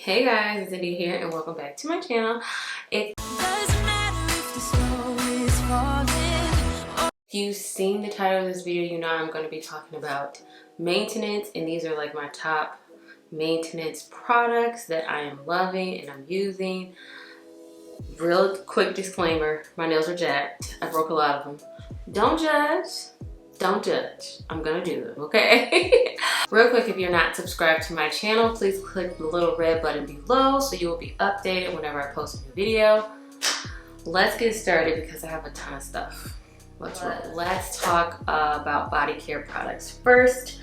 Hey guys, it's India here and welcome back to my channel. If you've seen the title of this video, you know I'm going to be talking about maintenance, and these are like my top maintenance products that I am loving and I'm using. Real quick disclaimer, my nails are jacked. I broke a lot of them. Don't judge. Don't judge. I'm gonna do them, okay? Real quick, if you're not subscribed to my channel, please click the little red button below so you will be updated whenever I post a new video. Let's get started because I have a ton of stuff. Let's talk about body care products first,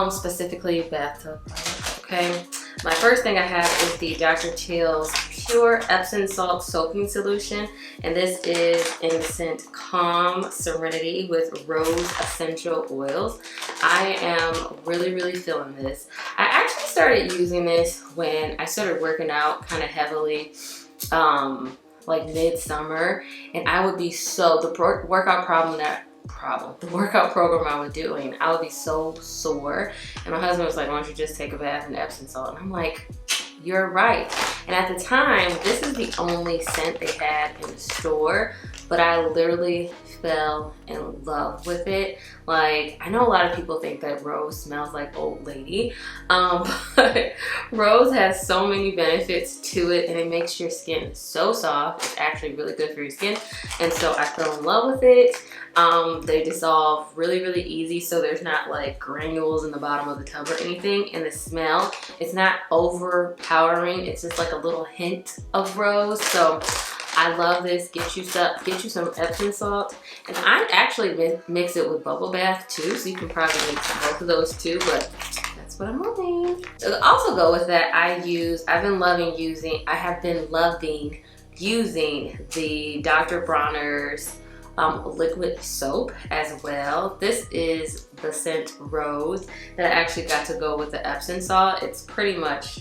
specifically bathtub products, okay? My first thing I have is the Dr. Teal's Pure Epsom Salt Soaking Solution, and this is in the scent Calm Serenity with Rose Essential Oils. I am really feeling this. I actually started using this when I started working out kind of heavily, like midsummer, and I would be the workout program I was doing, I would be so sore, and my husband was like, why don't you just take a bath in Epsom salt? And I'm like, you're right. And at the time, this is the only scent they had in the store, but I literally fell in love with it. Like, I know a lot of people think that rose smells like old lady, but rose has so many benefits to it, and it makes your skin so soft. It's actually really good for your skin, and so I fell in love with it. They dissolve really easy, so there's not like granules in the bottom of the tub or anything. And the smell, it's not overpowering, it's just like a little hint of rose. So I love this. Get you some Epsom salt, and I actually mix it with bubble bath too, so you can probably mix both of those too, but that's what I'm loving. To also go with that, I have been loving using the Dr. Bronner's liquid soap as well. This is the scent Rose that I actually got to go with the Epsom salt. It's pretty much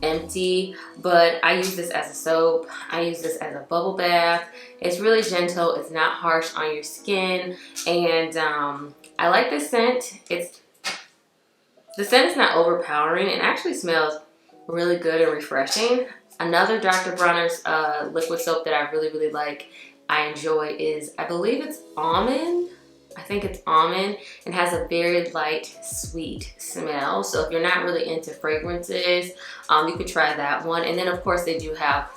empty, but I use this as a soap. I use this as a bubble bath. It's really gentle. It's not harsh on your skin, and I like this scent. The scent is not overpowering and actually smells really good and refreshing. Another Dr. Bronner's liquid soap that I really like, I enjoy, is, I believe it's almond. I think it's almond, and has a very light, sweet smell. So if you're not really into fragrances, you could try that one. And then of course they do have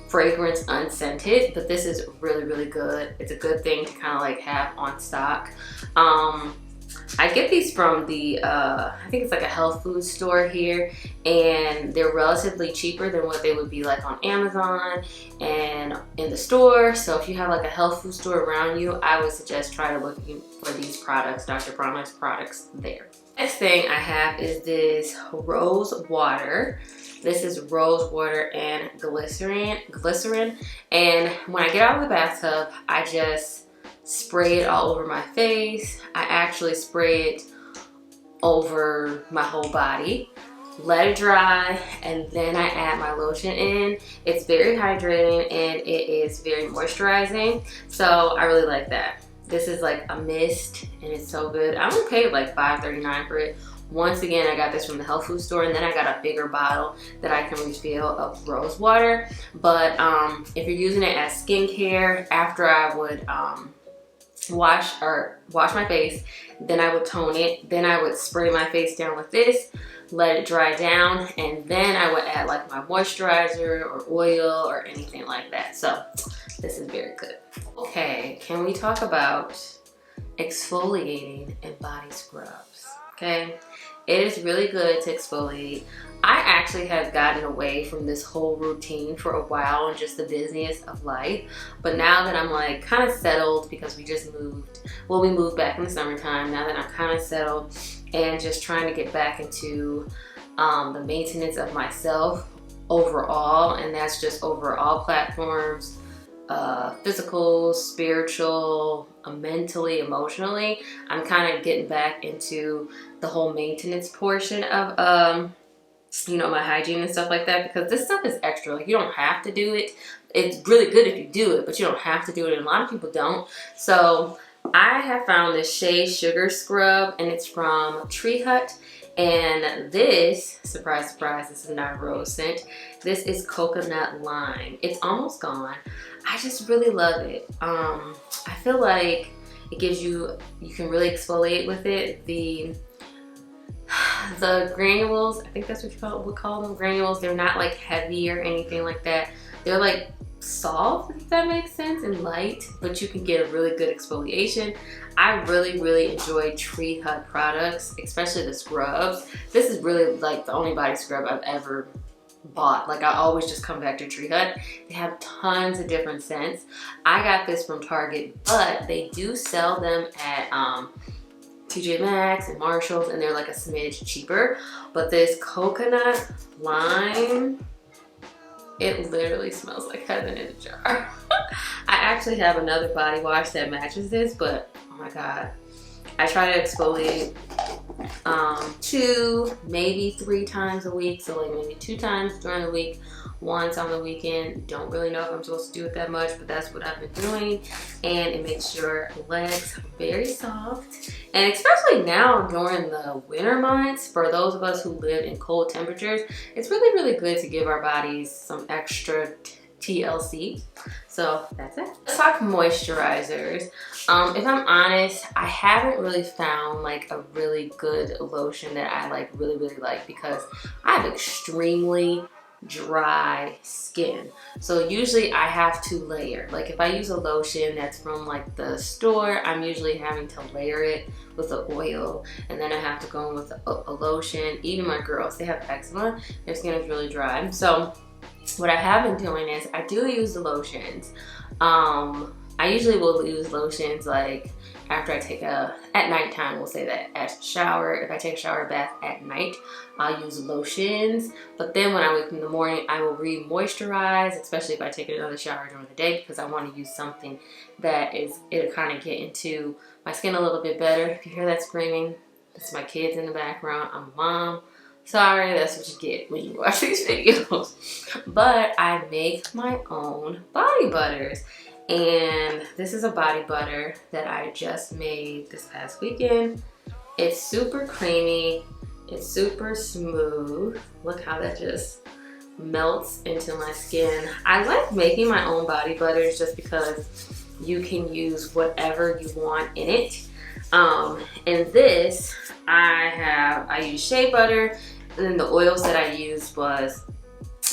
fragrance unscented, but this is really good. It's a good thing to kind of like have on stock. I get these from the, I think it's like a health food store here, and they're relatively cheaper than what they would be like on Amazon and in the store. So if you have like a health food store around you, I would suggest try to look for these products, Dr. Bronner's products there. Next thing I have is this rose water. This is rose water and glycerin. And when I get out of the bathtub, I just spray it all over my face. I actually spray it over my whole body, let it dry, and then I add my lotion in. It's very hydrating and it is very moisturizing, so I really like that. This is like a mist and it's so good. I only paid like $5.39 for it. Once again, I got this from the health food store, and then I got a bigger bottle that I can refill of rose water. But if you're using it as skincare, after I would wash my face, then I would tone it, then I would spray my face down with this, let it dry down, and then I would add like my moisturizer or oil or anything like that. So this is very good. Okay, can we talk about exfoliating and body scrubs? Okay, it is really good to exfoliate. I actually have gotten away from this whole routine for a while and just the business of life. But now that I'm like kind of settled, because we just moved, well, we moved back in the summertime. Now that I'm kind of settled and just trying to get back into the maintenance of myself overall, and that's just overall platforms, physical, spiritual, mentally, emotionally. I'm kind of getting back into the whole maintenance portion of you know, my hygiene and stuff like that, because this stuff is extra. Like, you don't have to do it. It's really good if you do it, but you don't have to do it, and a lot of people don't. So I have found this Shea sugar scrub, and it's from Tree Hut, And this, surprise, surprise, this is not a rose scent. This is coconut lime. It's almost gone. I just really love it. I feel like it gives you can really exfoliate with it. The granules, I think that's what you would call them, granules. They're not like heavy or anything like that. They're like soft, if that makes sense, and light, but you can get a really good exfoliation. I really enjoy Tree Hut products, especially the scrubs. This is really like the only body scrub I've ever bought. Like I always just come back to Tree Hut. They have tons of different scents. I got this from Target, but they do sell them at TJ Maxx and Marshalls, and they're like a smidge cheaper. But this coconut lime, it literally smells like heaven in a jar. I actually have another body wash that matches this, but oh my god. I try to exfoliate 2, maybe 3 times a week. So like maybe 2 times during the week, once on the weekend. Don't really know if I'm supposed to do it that much, but that's what I've been doing. And it makes your legs very soft. And especially now during the winter months, for those of us who live in cold temperatures, it's really good to give our bodies some extra TLC. So that's it. Let's talk moisturizers. If I'm honest, I haven't really found like a really good lotion that I like really like, because I have extremely dry skin. So usually I have to layer. Like if I use a lotion that's from like the store, I'm usually having to layer it with the oil, and then I have to go in with a lotion. Even my girls, they have eczema, their skin is really dry. So what I have been doing is I do use the lotions. I usually will use lotions like after I take at nighttime, we'll say that, at shower. If I take a shower bath at night, I'll use lotions. But then when I wake up in the morning, I will re-moisturize, especially if I take another shower during the day, because I want to use something that it'll kind of get into my skin a little bit better. If you hear that screaming, that's my kids in the background. I'm a mom. Sorry, that's what you get when you watch these videos. But I make my own body butters. And this is a body butter that I just made this past weekend. It's super creamy. It's super smooth. Look how that just melts into my skin. I like making my own body butters just because you can use whatever you want in it. And this, I use shea butter, and then the oils that I used was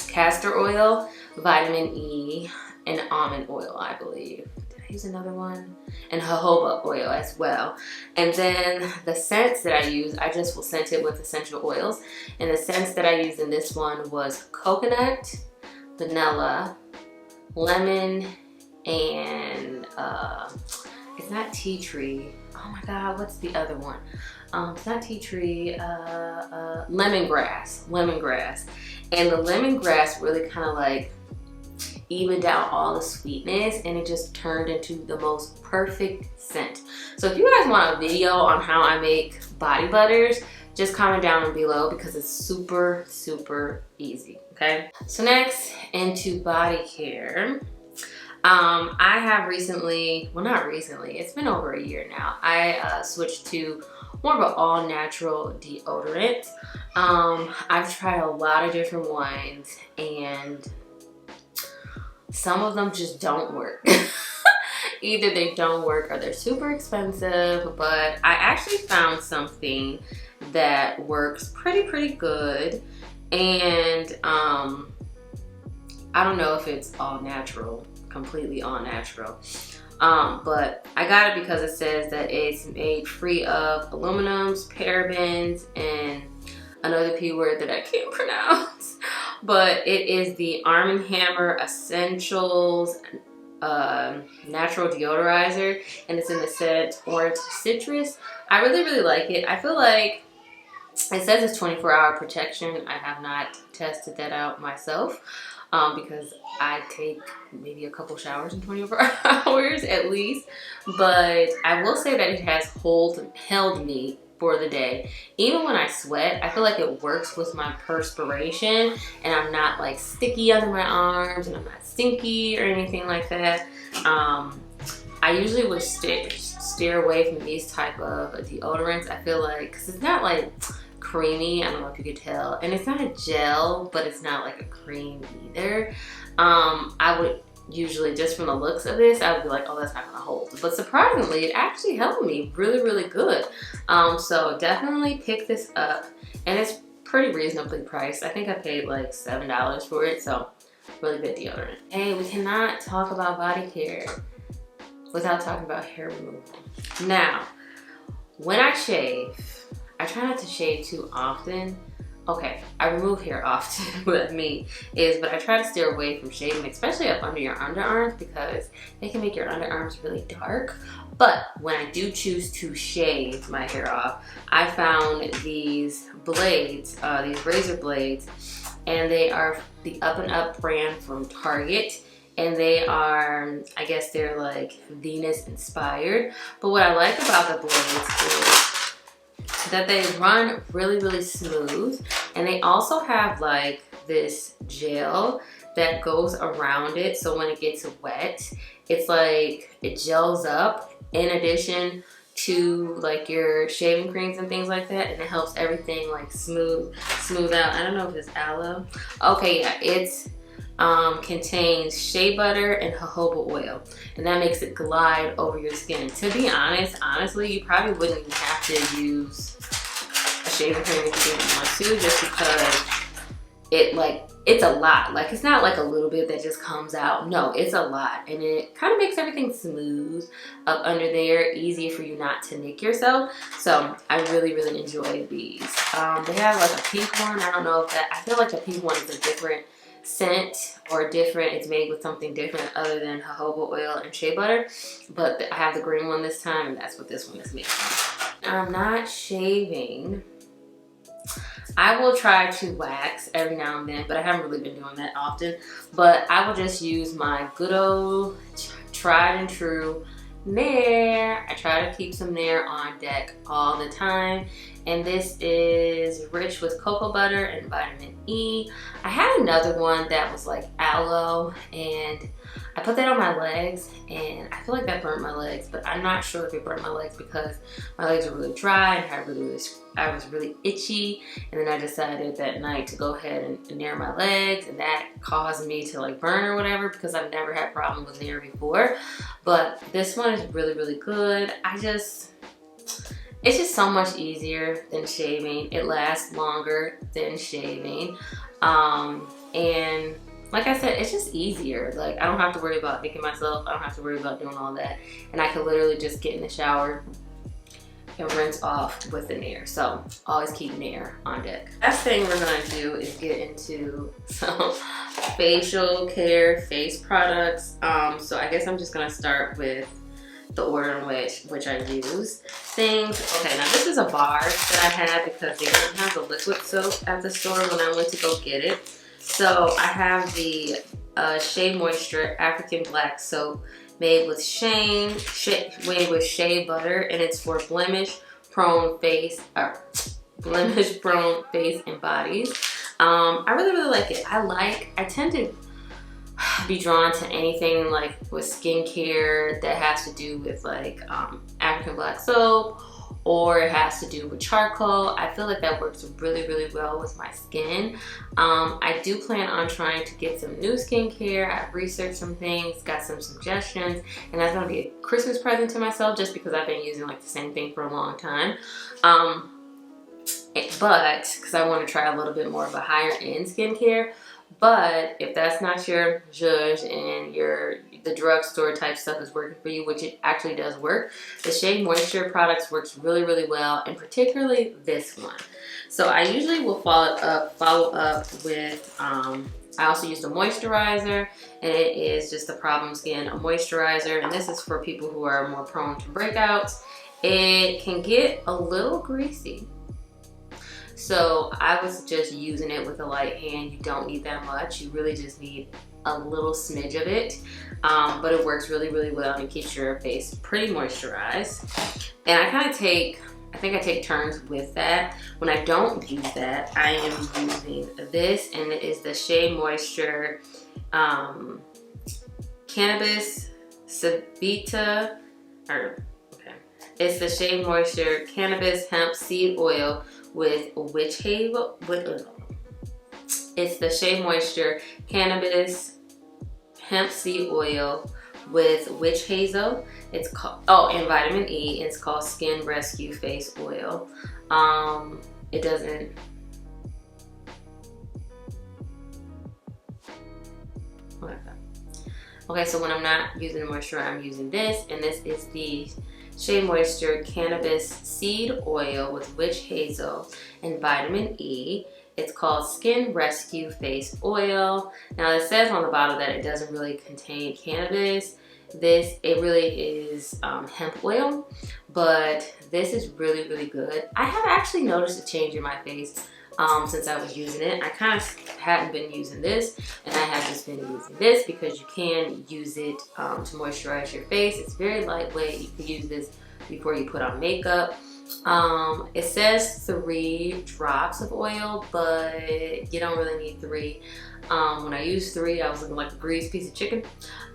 castor oil, vitamin E, and almond oil, I believe. Did I use another one? And jojoba oil as well. And then the scents that I use, I just will scent it with essential oils. And the scents that I used in this one was coconut, vanilla, lemon, and it's not tea tree. Oh my god, what's the other one? It's not tea tree, lemongrass. And the lemongrass really kind of like evened out all the sweetness, and it just turned into the most perfect scent. So if you guys want a video on how I make body butters, just comment down below, because it's super easy, okay? So next, into body care. I have recently, well not recently, it's been over a year now, I switched to more of an all-natural deodorant. I've tried a lot of different ones, and some of them just don't work. Either they don't work or they're super expensive, but I actually found something that works pretty good. And I don't know if it's all natural, completely all natural, but I got it because it says that it's made free of aluminums, parabens, and another P word that I can't pronounce. But it is the Arm & Hammer Essentials Natural Deodorizer, and it's in the scent Orange Citrus. I really like it. I feel like it says it's 24-hour protection. I have not tested that out myself because I take maybe a couple showers in 24 hours at least. But I will say that it has held me for the day. Even when I sweat, I feel like it works with my perspiration, and I'm not like sticky under my arms, and I'm not stinky or anything like that. I usually would steer away from these type of deodorants. I feel like, because it's not like creamy. I don't know if you could tell. And it's not a gel, but it's not like a cream either. I would usually, just from the looks of this, I would be like, oh, that's not gonna hold. But surprisingly, it actually helped me really, really good. So definitely pick this up. And it's pretty reasonably priced. I think I paid like $7 for it. So really good deodorant. Hey, we cannot talk about body care without talking about hair removal. Now, when I shave, I try not to shave too often. Okay, I remove hair often, what I mean is, but I try to steer away from shaving, especially up under your underarms, because they can make your underarms really dark. But when I do choose to shave my hair off, I found these blades, these razor blades, and they are the Up and Up brand from Target. And they are, I guess they're like Venus inspired. But what I like about the blades is that they run really, really smooth. And they also have like this gel that goes around it. So when it gets wet, it's like it gels up in addition to like your shaving creams and things like that. And it helps everything like smooth out. I don't know if it's aloe. Okay, yeah, it's contains shea butter and jojoba oil, and that makes it glide over your skin. To be honest, honestly, you probably wouldn't even have to use a shaving cream if you didn't want to, just because it's a lot. Like, it's not like a little bit that just comes out. No, it's a lot, and it kind of makes everything smooth up under there, easy for you not to nick yourself. So I really, really enjoy these. They have like a pink one. I don't know if that, I feel like the pink one is a different scent or different, it's made with something different other than jojoba oil and shea butter, but I have the green one this time, and that's what this one is made from. I'm not shaving. I will try to wax every now and then, but I haven't really been doing that often. But I will just use my good old tried and true Nair. I try to keep some Nair on deck all the time. And this is rich with cocoa butter and vitamin E. I had another one that was like aloe, and I put that on my legs, and I feel like that burnt my legs, but I'm not sure if it burnt my legs because my legs were really dry and I was really itchy. And then I decided that night to go ahead and Nair my legs, and that caused me to like burn or whatever, because I've never had problems with Nair before. But this one is really, really good. It's just so much easier than shaving. It lasts longer than shaving. And like I said, it's just easier. Like, I don't have to worry about nicking myself. I don't have to worry about doing all that. And I can literally just get in the shower and rinse off with the Nair. So always keep Nair on deck. Last thing we're gonna do is get into some facial care face products. So I guess I'm just gonna start with the order in which I use things. Okay, now this is a bar that I had because they didn't have the liquid soap at the store when I went to go get it. So I have the Shea Moisture African Black Soap made with shea butter, and it's for blemish-prone face and bodies. I really, really like it. I tend to be drawn to anything like with skincare that has to do with like African Black Soap, or it has to do with charcoal. I feel like that works really, really well with my skin. I do plan on trying to get some new skincare. I've researched some things, got some suggestions, and that's gonna be a Christmas present to myself, just because I've been using like the same thing for a long time. But because I want to try a little bit more of a higher end skincare. But if that's not your zhuzh and the drugstore type stuff is working for you, which it actually does work, the Shea Moisture products works really, really well, and particularly this one. So I usually will follow up with, I also use the moisturizer, and it is just the Problem Skin moisturizer, and this is for people who are more prone to breakouts. It can get a little greasy. So I was just using it with a light hand. You don't need that much. You really just need a little smidge of it. But it works really, really well and keeps your face pretty moisturized. And I think I take turns with that. When I don't use that, I am using this, and it is the Shea Moisture Cannabis Sabita, it's the Shea Moisture Cannabis Hemp Seed Oil with Witch Hazel. It's the Shea Moisture Cannabis Hemp Seed Oil with Witch Hazel. It's called, oh, and vitamin E. It's called Skin Rescue Face Oil. It doesn't. Okay, so when I'm not using the moisturizer, I'm using this, and this is the Shea Moisture Cannabis Seed Oil with Witch Hazel and vitamin E. It's called Skin Rescue Face Oil. Now it says on the bottle that it doesn't really contain cannabis. It really is hemp oil, but this is really, really good. I have actually noticed a change in my face since I was using it. I kind of hadn't been using this, and I have just been using this because you can use it to moisturize your face. It's very lightweight. You can use this before you put on makeup. It says 3 drops of oil, but you don't really need 3. When I used 3, I was looking like a greased piece of chicken.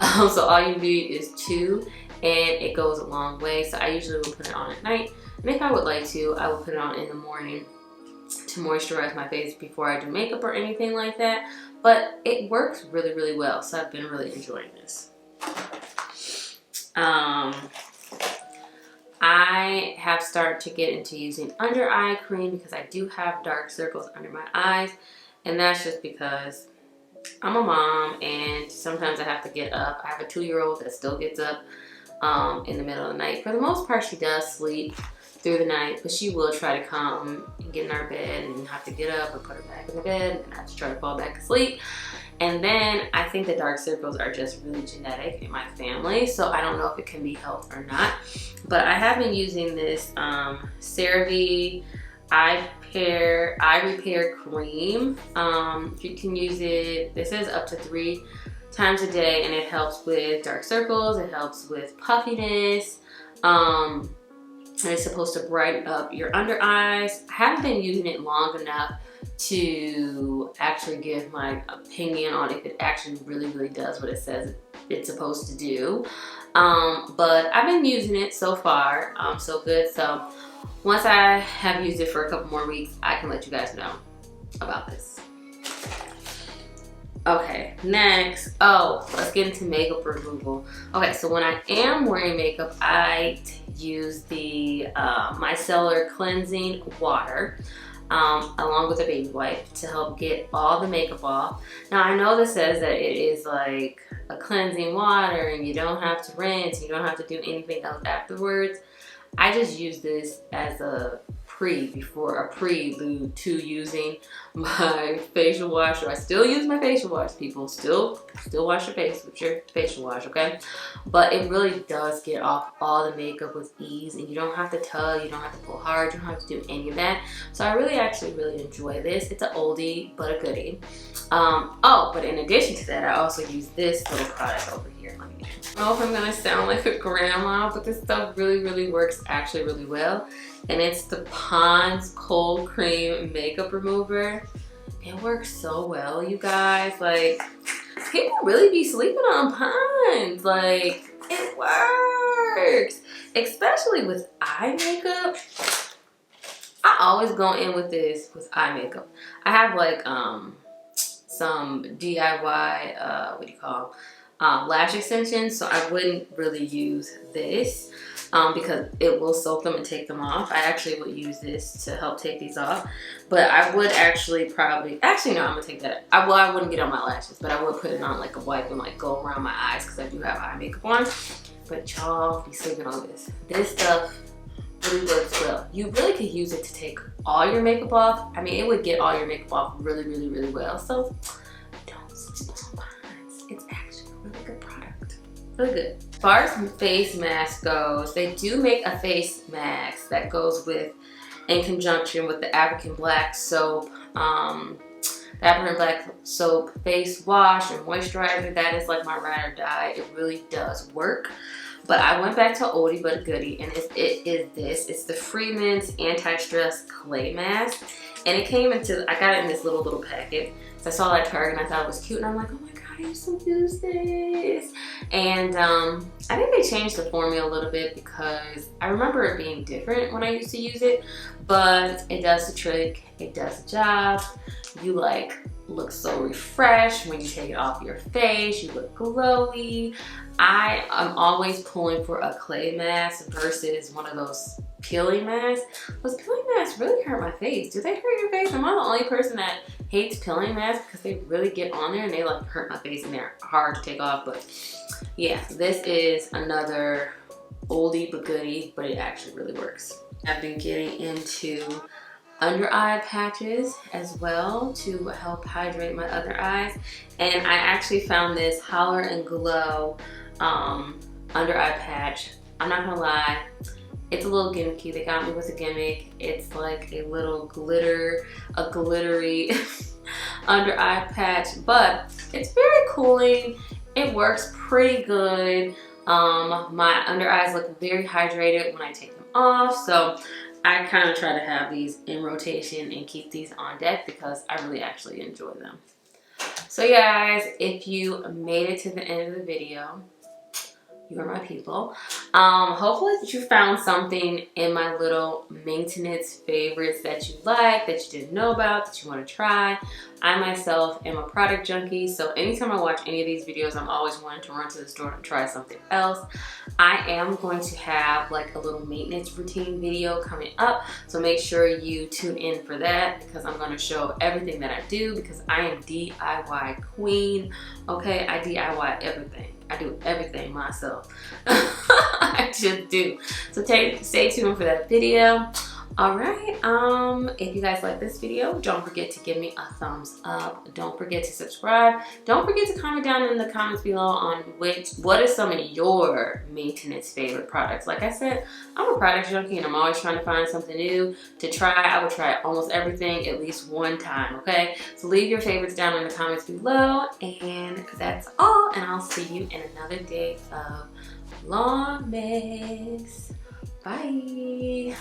So all you need is 2, and it goes a long way. So I usually will put it on at night, and if I would like to, I will put it on in the morning to moisturize my face before I do makeup or anything like that. But it works really, really well, so I've been really enjoying this. I have started to get into using under eye cream because I do have dark circles under my eyes, and that's just because I'm a mom and sometimes I have to get up. I have a 2-year-old that still gets up in the middle of the night. For the most part, she does sleep through the night, but she will try to come and get in our bed and have to get up or put her back in the bed, and I have to try to fall back asleep. And then I think the dark circles are just really genetic in my family, so I don't know if it can be helped or not. But I have been using this Cerave Eye Repair Cream. You can use it, this is up to 3 times a day, and it helps with dark circles, it helps with puffiness, and it's supposed to brighten up your under eyes. I haven't been using it long enough to actually give my opinion on if it actually really, really does what it says it's supposed to do. But I've been using it so far, so good. So once I have used it for a couple more weeks, I can let you guys know about this. Okay, next, let's get into makeup removal. Okay, so when I am wearing makeup, I use the Micellar cleansing water along with a baby wipe to help get all the makeup off. Now I know this says that it is like a cleansing water and you don't have to rinse, you don't have to do anything else afterwards. I just use this as a prelude to using my facial wash. I still use my facial wash, people. Still wash your face with your facial wash, okay? But it really does get off all the makeup with ease, and you don't have to tug, you don't have to pull hard, you don't have to do any of that. So I really enjoy this. It's an oldie but a goodie. But in addition to that, I also use this little product over here. I don't know if I'm gonna sound like a grandma, but this stuff really works actually really well. And it's the Pond's Cold Cream Makeup Remover. It works so well, you guys. Like, people really be sleeping on Pond's. Like, it works. Especially with eye makeup. I always go in with this with eye makeup. I have like some DIY, lash extensions, so I wouldn't really use this because it will soak them and take them off. I actually would use this to help take these off, but I would actually no, I'm gonna take that. I wouldn't get on my lashes, but I would put it on like a wipe and like go around my eyes because I do have eye makeup on. But y'all be sleeping on this. This stuff really works well. You really could use it to take all your makeup off. I mean, it would get all your makeup off really well. So don't sleep on Pond's. It's actually a really good product. Really good. As far as face mask goes, they do make a face mask that goes with, in conjunction with the African Black soap, the African Black soap face wash and moisturizer. That is like my ride or die. It really does work. But I went back to oldie but a goodie, and it is this. It's the Freeman's Anti-Stress Clay Mask. And it came into, I got it in this little packet. So I saw it at Target and I thought it was cute, and I'm like, oh my god, used to use this. And I think they changed the formula a little bit because I remember it being different when I used to use it, but it does the trick, it does the job. You like look so refreshed when you take it off your face, you look glowy. I am always pulling for a clay mask versus one of those peeling masks. Those peeling masks really hurt my face. Do they hurt your face? Am I the only person that hates peeling masks because they really get on there and they like hurt my face and they're hard to take off? But yeah, this is another oldie but goodie, but it actually really works. I've been getting into under eye patches as well to help hydrate my other eyes, and I actually found this Holler and Glow under eye patch. I'm not gonna lie, it's a little gimmicky. They got me with a gimmick. It's like a little glittery under eye patch, but it's very cooling. It works pretty good. My under eyes look very hydrated when I take them off, so I kind of try to have these in rotation and keep these on deck because I really actually enjoy them. So yeah, guys, if you made it to the end of the video, you are my people. Hopefully that you found something in my little maintenance favorites that you like, that you didn't know about, that you want to try. I myself am a product junkie, so anytime I watch any of these videos, I'm always wanting to run to the store and try something else. I am going to have like a little maintenance routine video coming up, so make sure you tune in for that because I'm going to show everything that I do because I am DIY queen. Okay, I DIY everything. I do everything myself. I just do. So stay tuned for that video. Alright, if you guys like this video, don't forget to give me a thumbs up. Don't forget to subscribe. Don't forget to comment down in the comments below on what is some of your maintenance favorite products. Like I said, I'm a product junkie and I'm always trying to find something new to try. I would try almost everything at least one time, okay? So leave your favorites down in the comments below, and that's all, and I'll see you in another day of Vlogmas. Bye.